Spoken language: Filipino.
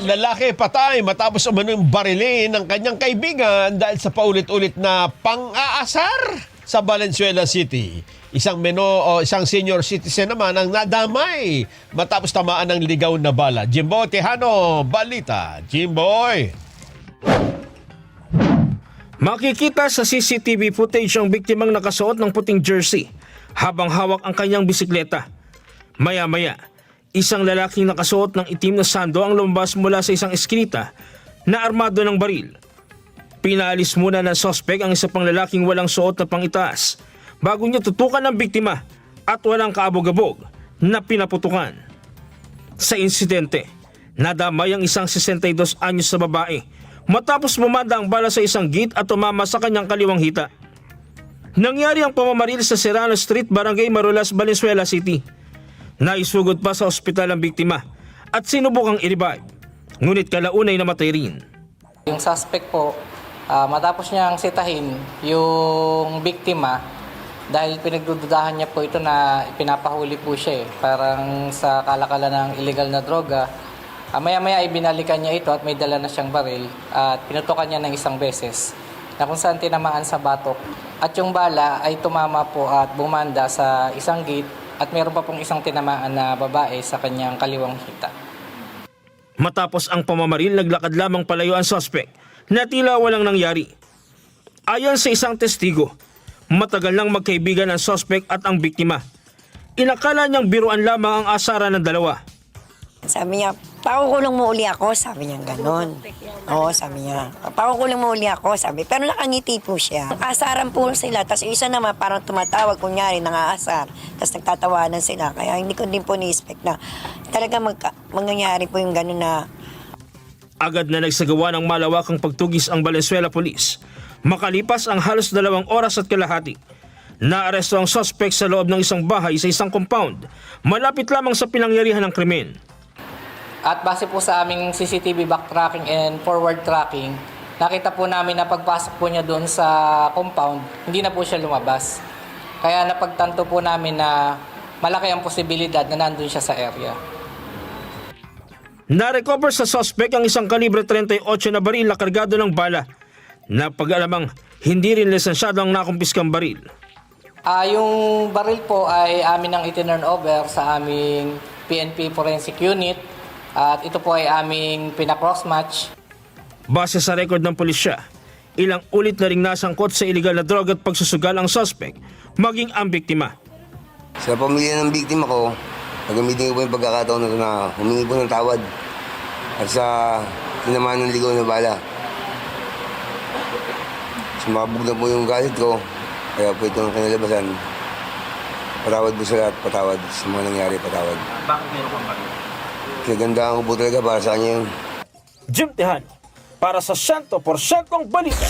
Lalaki patay matapos umanong barilin ng kanyang kaibigan dahil sa paulit-ulit na pang-aasar sa Valenzuela City. Isang senior citizen naman ang nadamay matapos tamaan ng ligaw na bala. Jimboy Tejano, balita. Jimboy. Makikita sa CCTV footage ang biktimang nakasuot ng puting jersey habang hawak ang kanyang bisikleta. Maya-maya, isang lalaking nakasuot ng itim na sando ang lumabas mula sa isang eskinita na armado ng baril. Pinaalis muna ng sospek ang isa pang lalaking walang suot na pangitaas bago niya tutukan ng biktima at walang kaabog-abog na pinaputukan. Sa insidente, nadamay ang isang 62 anyos na babae matapos bumanda ang bala sa isang gate at tumama sa kanyang kaliwang hita. Nangyari ang pamamaril sa Serrano Street, Barangay Marulas, Valenzuela City. Naisugod pa sa ospital ang biktima at sinubukang i-revive, ngunit kalaunay namatay rin. Yung suspect po, matapos niyang sitahin yung biktima, dahil pinagdududahan niya po ito na pinapahuli po siya parang sa kalakalan ng illegal na droga. Maya-maya ay binalikan niya ito at may dala na siyang baril at pinutukan niya ng isang beses na kung saan tinamaan sa batok. At yung bala ay tumama po at bumanda sa isang gate at meron pa pong isang tinamaan na babae sa kanyang kaliwang hita. Matapos ang pamamaril, naglakad lamang palayo ang suspect na tila walang nangyari. Ayon sa isang testigo, matagal nang magkaibigan ang suspect at ang biktima. Inakala niyang biruan lamang ang asaran ng dalawa. Sabi niya, pakukulong mo uli ako, sabi niya gano'n. Oo, sabi niya, pakukulong mo uli ako, sabi. Pero nakangiti po siya. Asaran po sila, tapos isa naman parang tumatawag, kunyari, nangaasar. Tapos nagtatawanan sila, kaya hindi ko din po ni-expect na talaga mangyayari po yung gano'n na. Agad na nagsagawa ng malawakang pagtugis ang Valenzuela Police. Makalipas ang halos 2 oras at kalahati, naaresto ang suspect sa loob ng isang bahay sa isang compound, malapit lamang sa pinangyarihan ng krimen. At base po sa aming CCTV backtracking and forward tracking, nakita po namin na pagpasok po niya doon sa compound, hindi na po siya lumabas. Kaya napagtanto po namin na malaki ang posibilidad na nandun siya sa area. Na-recover sa suspect ang isang kalibre 38 na baril na kargado ng bala. Napag-alamang hindi rin lisensyado ang nakumpiskang baril. Yung baril po ay amin ang itinurn over sa aming PNP Forensic Unit at ito po ay aming pinakross-match. Base sa record ng pulisya, ilang ulit na ring nasangkot sa iligal na droga at pagsusugal ang suspect, maging ang biktima. Sa pamilya ng biktima ko, nagamitin ko po yung pagkakataon na ito na humingi po ng tawad at sa tinamaan ng ligaw na bala. Sumabog na po yung galit ko, kaya po ito ang kinalabasan. Patawad po sa lahat, patawad sa mga nangyari, patawad. Bakit meron kang baril? Kagandaan ko po talaga para sa kanya yun. Jim Tejano, para sa 100% balita.